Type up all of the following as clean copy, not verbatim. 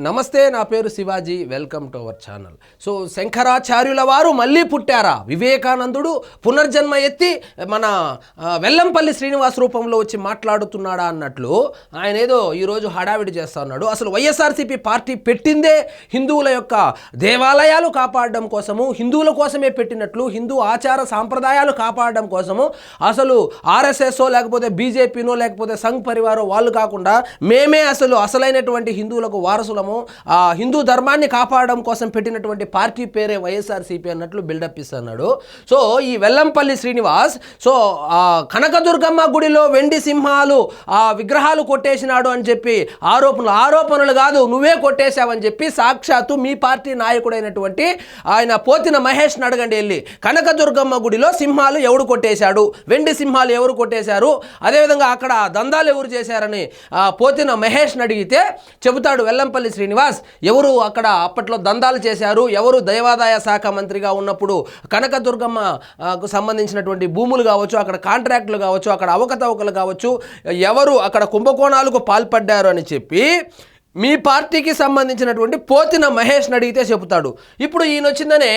నమస్తే, నా పేరు Shivaji. Welcome to our channel. So శంకరాచార్యుల వారు మళ్ళీ పుట్టారా? వివేకానందుడు పునర్జన్మ ఎత్తి మన వెల్లంపల్లి శ్రీనివాస్ రూపంలో వచ్చి మాట్లాడుతున్నాడా అన్నట్లు ఆయన ఏదో ఈరోజు హడావిడి చేస్తా ఉన్నాడు. అసలు వైఎస్ఆర్సీపీ పార్టీ పెట్టిందే హిందువుల యొక్క దేవాలయాలు కాపాడడం కోసము, హిందువుల కోసమే పెట్టినట్లు, హిందూ ఆచార సాంప్రదాయాలు కాపాడడం కోసము. అసలు ఆర్ఎస్ఎస్ఓ లేకపోతే బీజేపీనో లేకపోతే సంఘ్ పరివారో వాళ్ళు కాకుండా మేమే అసలైనటువంటి హిందువులకు వారసులము, ఆ హిందూ ధర్మాన్ని కాపాడడం కోసం పెట్టినటువంటి పార్టీ పేరే వైఎస్ఆర్సీపీ అన్నట్లు బిల్డప్ ఇస్తున్నాడు. సో ఈ వెల్లంపల్లి శ్రీనివాస్ కనకదుర్గమ్మ గుడిలో వెండి సింహాలు విగ్రహాలు కొట్టేసినాడు అని చెప్పి ఆరోపణలు కాదు, నువ్వే కొట్టేశావని చెప్పి సాక్షాత్తు మీ పార్టీ నాయకుడైనటువంటి ఆయన పోతిన మహేష్ని అడగండి వెళ్ళి. కనకదుర్గమ్మ గుడిలో సింహాలు ఎవడు కొట్టేశాడు, వెండి సింహాలు ఎవరు కొట్టేశారు, అదేవిధంగా అక్కడ దందాలు ఎవరు చేశారని పోతిన మహేష్ని అడిగితే చెబుతాడు వెల్లంపల్లి శ్రీనివాస్ ఎవరు అక్కడ అప్పట్లో దందాలు చేశారు, ఎవరు దేవాదాయ శాఖ మంత్రిగా ఉన్నప్పుడు కనకదుర్గమ్మకు సంబంధించినటువంటి భూములు కావచ్చు, అక్కడ కాంట్రాక్టులు కావచ్చు, అక్కడ అవకతవకలు కావచ్చు, ఎవరు అక్కడ కుంభకోణాలకు పాల్పడ్డారు అని చెప్పి మీ పార్టీకి సంబంధించినటువంటి పోతిన మహేష్ని అడిగితే చెబుతాడు. ఇప్పుడు ఈయన వచ్చిందనే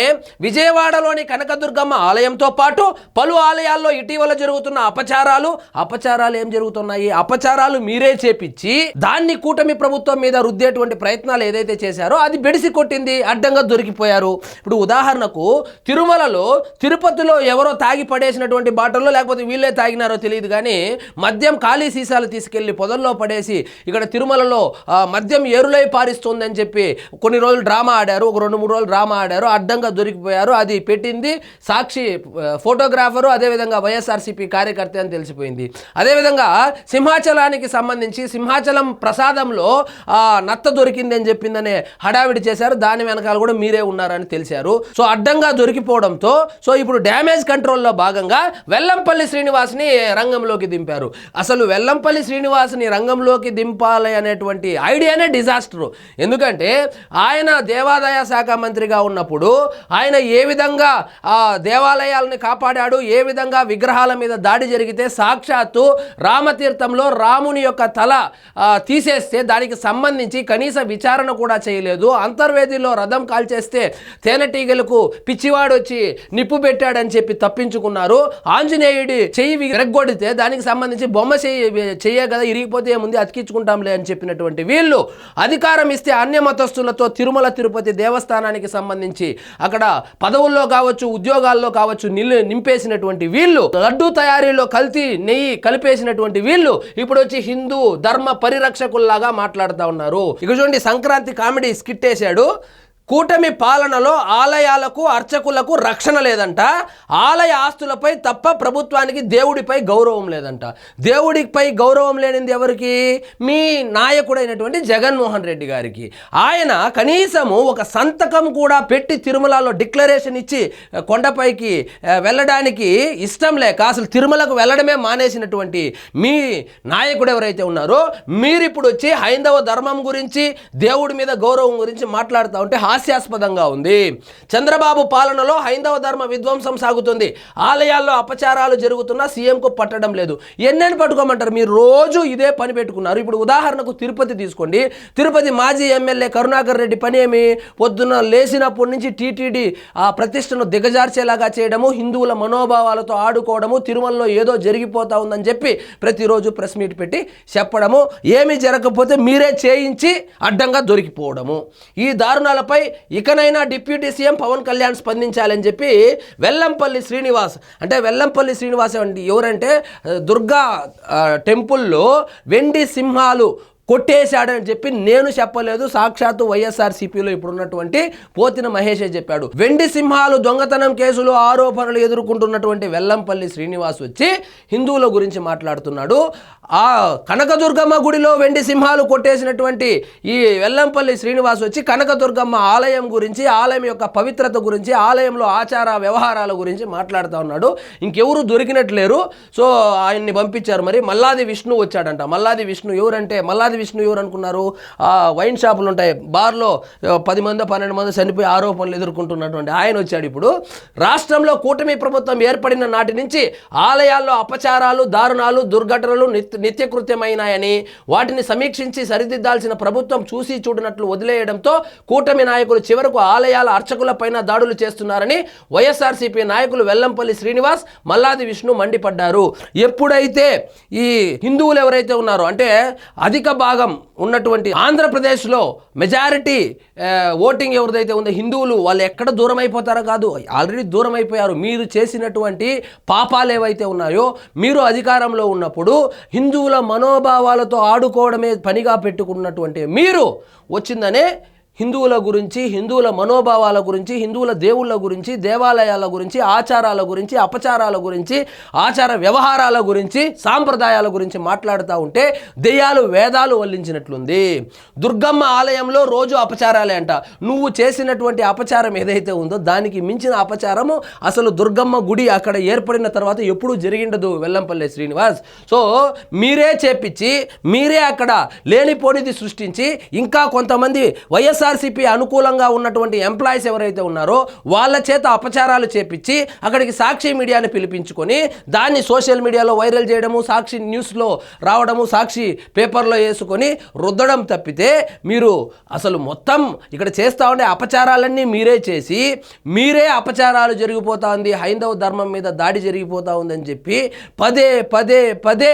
విజయవాడలోని కనకదుర్గమ్మ ఆలయంతో పాటు పలు ఆలయాల్లో ఇటీవల జరుగుతున్న అపచారాలు ఏం జరుగుతున్నాయి? అపచారాలు మీరే చేపించి దాన్ని కూటమి ప్రభుత్వం మీద రుద్దేటువంటి ప్రయత్నాలు ఏదైతే చేశారో అది బెడిసి కొట్టింది, అడ్డంగా దొరికిపోయారు. ఇప్పుడు ఉదాహరణకు తిరుమలలో, తిరుపతిలో ఎవరో తాగి పడేసినటువంటి బాటల్లో, లేకపోతే వీళ్ళే తాగినారో తెలియదు కానీ మద్యం ఖాళీ సీసాలు తీసుకెళ్లి పొదల్లో పడేసి ఇక్కడ తిరుమలలో మద్యం ఏరులై పారిస్తుందని చెప్పి కొన్ని రోజులు డ్రామా ఆడారు, ఒక 2-3 రోజులు డ్రామా ఆడారు, అడ్డంగా దొరికిపోయారు. అది పెట్టింది సాక్షి ఫోటోగ్రాఫరు, అదేవిధంగా వైఎస్ఆర్సీపీ కార్యకర్త అని తెలిసిపోయింది. అదేవిధంగా సింహాచలానికి సంబంధించి సింహాచలం ప్రసాదంలో నత్త దొరికింది అని చెప్పిందనే హడావిడి చేశారు, దాని వెనకాల కూడా మీరే ఉన్నారని తెలిసారు. సో అడ్డంగా దొరికిపోవడంతో సో ఇప్పుడు డ్యామేజ్ కంట్రోల్లో భాగంగా వెల్లంపల్లి శ్రీనివాస్ని రంగంలోకి దింపారు. అసలు వెల్లంపల్లి శ్రీనివాస్ని రంగంలోకి దింపాలి అనేటువంటి ఐడియానే డిజాస్టర్. ఎందుకంటే ఆయన దేవాదాయ శాఖ మంత్రిగా ఉన్నప్పుడు ఆయన ఏ విధంగా దేవాలయాలను కాపాడాడు, ఏ విధంగా విగ్రహాల మీద దాడి జరిగితే సాక్షాత్తు రామతీర్థంలో రాముని యొక్క తల తీసేస్తే దానికి సంబంధించి కనీస విచారణ కూడా చేయలేదు. అంతర్వేదిలో రథం కాల్చేస్తే తేనెటీగలకు పిచ్చివాడు వచ్చి నిప్పు పెట్టాడని చెప్పి తప్పించుకున్నారు. ఆంజనేయుడి చెయ్యి విరగ్గొడితే దానికి సంబంధించి బొమ్మ చెయ్యే కదా, ఇరిగిపోతే ఏముంది అతికించుకుంటాంలే అని చెప్పినటువంటి వీళ్ళు అధికారం ఇస్తే అన్య మతస్థులతో తిరుమల తిరుపతి దేవస్థానానికి సంబంధించి అక్కడ పదవుల్లో కావచ్చు, ఉద్యోగాల్లో కావచ్చు నింపేసినటువంటి వీళ్ళు, లడ్డూ తయారీలో కల్తీ నెయ్యి కలిపేసినటువంటి వీళ్ళు ఇప్పుడు వచ్చి హిందూ ధర్మ పరిరక్షకుల్లాగా మాట్లాడుతూ ఉన్నారు. ఇక చూడండి, సంక్రాంతి కామెడీ స్కిట్ వేశాడు. కూటమి పాలనలో ఆలయాలకు అర్చకులకు రక్షణ లేదంట, ఆలయ ఆస్తులపై తప్ప ప్రభుత్వానికి దేవుడిపై గౌరవం లేదంట. దేవుడిపై గౌరవం లేనిది ఎవరికి? మీ నాయకుడైనటువంటి జగన్మోహన్ రెడ్డి గారికి. ఆయన కనీసము ఒక సంతకం కూడా పెట్టి తిరుమలలో డిక్లరేషన్ ఇచ్చి కొండపైకి వెళ్ళడానికి ఇష్టం లేక అసలు తిరుమలకు వెళ్ళడమే మానేసినటువంటి మీ నాయకుడు ఎవరైతే ఉన్నారో మీరు ఇప్పుడు వచ్చి హైందవ ధర్మం గురించి, దేవుడి మీద గౌరవం గురించి మాట్లాడుతూ ఉంటే హాస్యాస్పదంగా ఉంది. చంద్రబాబు పాలనలో హైందవ ధర్మ విధ్వంసం సాగుతుంది, ఆలయాల్లో అపచారాలు జరుగుతున్నా సీఎంకు పట్టడం లేదు. ఎన్నెన్ని పట్టుకోమంటారు? మీరు రోజు ఇదే పని పెట్టుకున్నారు. ఇప్పుడు ఉదాహరణకు తిరుపతి తీసుకోండి. తిరుపతి మాజీ ఎమ్మెల్యే కరుణాకర్ రెడ్డి పని ఏమి? పొద్దున్న లేచినప్పటి నుంచి టీటీడీ ప్రతిష్టను దిగజార్చేలాగా చేయడము, హిందువుల మనోభావాలతో ఆడుకోవడము, తిరుమలలో ఏదో జరిగిపోతా ఉందని చెప్పి ప్రతిరోజు ప్రెస్ మీట్ పెట్టి చెప్పడము, ఏమీ జరగకపోతే మీరే చేయించి అడ్డంగా దొరికిపోవడము. ఈ దారుణాలపై ఇకనైనా డిప్యూటీ సీఎం పవన్ కళ్యాణ్ స్పందించాలని చెప్పి వెల్లంపల్లి శ్రీనివాస్ ఎవరంటే దుర్గా టెంపుల్లో వెండి సింహాలు కొట్టేశాడని చెప్పి నేను చెప్పలేదు, సాక్షాత్తు వైఎస్ఆర్సీపీలో ఇప్పుడున్నటువంటి పోతిన మహేషే చెప్పాడు. వెండి సింహాలు దొంగతనం కేసులో ఆరోపణలు ఎదుర్కొంటున్నటువంటి వెల్లంపల్లి శ్రీనివాస్ వచ్చి హిందువుల గురించి మాట్లాడుతున్నాడు. ఆ కనకదుర్గమ్మ గుడిలో వెండి సింహాలు కొట్టేసినటువంటి ఈ వెల్లంపల్లి శ్రీనివాస్ వచ్చి కనకదుర్గమ్మ ఆలయం గురించి, ఆలయం యొక్క పవిత్రత గురించి, ఆలయంలో ఆచార వ్యవహారాల గురించి మాట్లాడుతూ ఉన్నాడు. ఇంకెవరు దొరికినట్లేరు. సో ఆయన్ని పంపించారు. మరి మల్లాది విష్ణు వచ్చాడంట. మల్లాది విష్ణు ఎవరంటే, మల్లాది మల్లాది విష్ణు ఎవరు అనుకున్నారు? వైన్ షాపులు ఉంటాయి, బార్లో 10 మంది 12 మంది చనిపోయి ఆరోపణలు ఎదుర్కొంటున్నటువంటి ఆయన వచ్చాడు. ఇప్పుడు రాష్ట్రంలో కూటమి ప్రభుత్వం ఏర్పడిన నాటి నుంచి ఆలయాల్లో అపచారాలు, దారుణాలు, దుర్ఘటనలు నిత్యకృత్యమైనాయని వాటిని సమీక్షించి సరిదిద్దాల్సిన ప్రభుత్వం చూసి చూడనట్లు వదిలేయడంతో కూటమి నాయకులు చివరకు ఆలయాల అర్చకులపైన దాడులు చేస్తున్నారని వైఎస్ఆర్సీపీ నాయకులు వెల్లంపల్లి శ్రీనివాస్, మల్లాది విష్ణు మండిపడ్డారు. ఎప్పుడైతే ఈ హిందువులు ఎవరైతే ఉన్నారో, అంటే అధిక భాగం ఉన్నటువంటి ఆంధ్రప్రదేశ్లో మెజారిటీ ఓటింగ్ ఎవరిదైతే ఉందో హిందువులు, వాళ్ళు ఎక్కడ దూరం అయిపోతారో కాదు, ఆల్రెడీ దూరం అయిపోయారు. మీరు చేసినటువంటి పాపాలు ఏవైతే ఉన్నాయో, మీరు అధికారంలో ఉన్నప్పుడు హిందువుల మనోభావాలతో ఆడుకోవడమే పనిగా పెట్టుకున్నటువంటి మీరు వచ్చిందనే హిందువుల గురించి, హిందువుల మనోభావాల గురించి, హిందువుల దేవుళ్ళ గురించి, దేవాలయాల గురించి, ఆచారాల గురించి, అపచారాల గురించి, ఆచార వ్యవహారాల గురించి, సాంప్రదాయాల గురించి మాట్లాడుతూ ఉంటే దెయ్యాలు వేదాలు వల్లించినట్లుంది. దుర్గమ్మ ఆలయంలో రోజు అపచారాలే అంట. నువ్వు చేసినటువంటి అపచారం ఏదైతే ఉందో దానికి మించిన అపచారము అసలు దుర్గమ్మ గుడి అక్కడ ఏర్పడిన తర్వాత ఎప్పుడూ జరిగిండదు వెల్లంపల్లి శ్రీనివాస్. సో మీరే చేపించి, మీరే అక్కడ లేనిపోనిది సృష్టించి, ఇంకా కొంతమంది వైఎస్ఆర్సీపీ అనుకూలంగా ఉన్నటువంటి ఎంప్లాయీస్ ఎవరైతే ఉన్నారో వాళ్ళ చేత అపచారాలు చేపించి అక్కడికి సాక్షి మీడియాని పిలిపించుకొని దాన్ని సోషల్ మీడియాలో వైరల్ చేయడము, సాక్షి న్యూస్లో రావడము, సాక్షి పేపర్లో వేసుకొని రుద్దడం తప్పితే మీరు అసలు మొత్తం ఇక్కడ చేస్తూ ఉండే అపచారాలన్నీ మీరే చేసి, మీరే అపచారాలు జరిగిపోతూ ఉంది, హైందవ ధర్మం మీద దాడి జరిగిపోతూ ఉందని చెప్పి పదే పదే పదే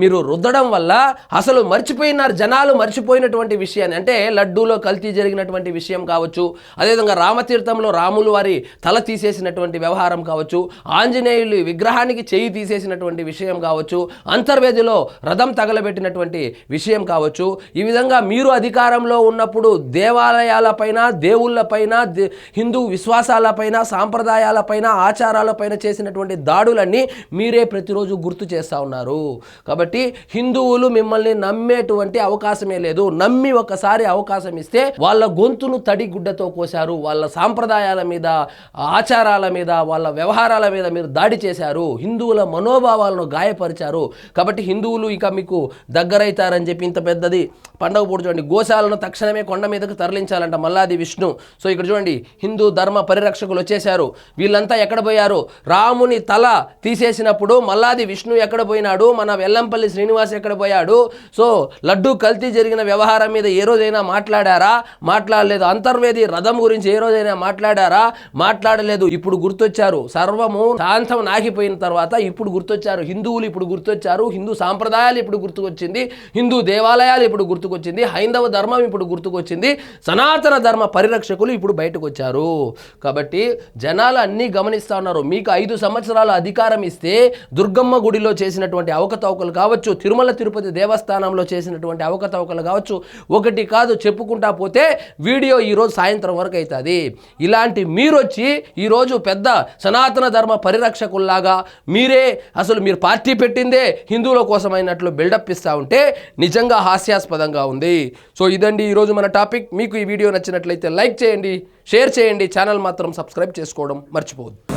మీరు రుద్దడం వల్ల అసలు మర్చిపోయినారు జనాలు. మర్చిపోయినటువంటి విషయాన్ని, అంటే లడ్డూలో కల్తీ జరిగినటువంటి విషయం కావచ్చు, అదేవిధంగా రామతీర్థంలో రాములు వారి తల తీసేసినటువంటి వ్యవహారం కావచ్చు, ఆంజనేయులు విగ్రహానికి చేయి తీసేసినటువంటి విషయం కావచ్చు, అంతర్వేదిలో రథం తగలబెట్టినటువంటి విషయం కావచ్చు. ఈ విధంగా మీరు అధికారంలో ఉన్నప్పుడు దేవాలయాలపైన, దేవుళ్ళపైన, హిందూ విశ్వాసాలపైన, సాంప్రదాయాలపైన, ఆచారాలపైన చేసినటువంటి దాడులన్నీ మీరే ప్రతిరోజు గుర్తు చేస్తూ ఉన్నారు. కాబట్టి హిందువులు మిమ్మల్ని నమ్మేటువంటి అవకాశమే లేదు. నమ్మి ఒకసారి అవకాశం ఇస్తే వాళ్ళ గొంతును తడిగుడ్డతో కోశారు. వాళ్ళ సాంప్రదాయాల మీద, ఆచారాల మీద, వాళ్ళ వ్యవహారాల మీద మీరు దాడి చేశారు. హిందువుల మనోభావాలను గాయపరిచారు. కాబట్టి హిందువులు ఇక మీకు దగ్గరైతారని చెప్పి ఇంత పెద్దది పండగ పూట చూడండి, గోశాలను తక్షణమే కొండ మీదకు తరలించాలంట మల్లాది విష్ణు. సో ఇక్కడ చూడండి, హిందూ ధర్మ పరిరక్షకులు వచ్చేశారు. వీళ్ళంతా ఎక్కడ పోయారు? రాముని తల తీసేసినప్పుడు మల్లాది విష్ణు ఎక్కడ పోయినాడు? మన వెల్లంపల్లి శ్రీనివాస్ ఎక్కడ పోయాడు? సో లడ్డూ కల్తీ జరిగిన వ్యవహారం మీద ఏ రోజైనా మాట్లాడారా? మాట్లాడలేదు. అంతర్వేది రథం గురించి ఏ రోజైనా మాట్లాడారా? మాట్లాడలేదు. ఇప్పుడు గుర్తొచ్చారు. సర్వము శాంతం నాగిపోయిన తర్వాత ఇప్పుడు గుర్తొచ్చారు. హిందువులు ఇప్పుడు గుర్తొచ్చారు. హిందూ సాంప్రదాయాలు ఇప్పుడు గుర్తుకొచ్చింది. హిందూ దేవాలయాలు ఇప్పుడు గుర్తుకొచ్చింది. హైందవ ధర్మం ఇప్పుడు గుర్తుకొచ్చింది. సనాతన ధర్మ పరిరక్షకులు ఇప్పుడు బయటకు వచ్చారు. కాబట్టి జనాలు అన్నీ గమనిస్తూ ఉన్నారు. మీకు 5 సంవత్సరాల అధికారం ఇస్తే దుర్గమ్మ గుడిలో చేసినటువంటి అవకతవకలు కావచ్చు, తిరుమల తిరుపతి దేవస్థానంలో చేసినటువంటి అవకతవకలు కావచ్చు, ఒకటి కాదు చెప్పుకుంటా పోతే వీడియో ఈరోజు సాయంత్రం వరకు అవుతుంది. ఇలాంటి మీరు వచ్చి ఈరోజు పెద్ద సనాతన ధర్మ పరిరక్షకుల్లాగా మీరే అసలు మీరు పార్టీ పెట్టిందే హిందువుల కోసమైనట్లు బిల్డప్ ఇస్తూ ఉంటే నిజంగా హాస్యాస్పదంగా ఉంది. సో ఇదండి ఈరోజు మన టాపిక్. మీకు ఈ వీడియో నచ్చినట్లయితే లైక్ చేయండి, షేర్ చేయండి, ఛానల్ మాత్రం సబ్స్క్రైబ్ చేసుకోవడం మర్చిపోవద్దు.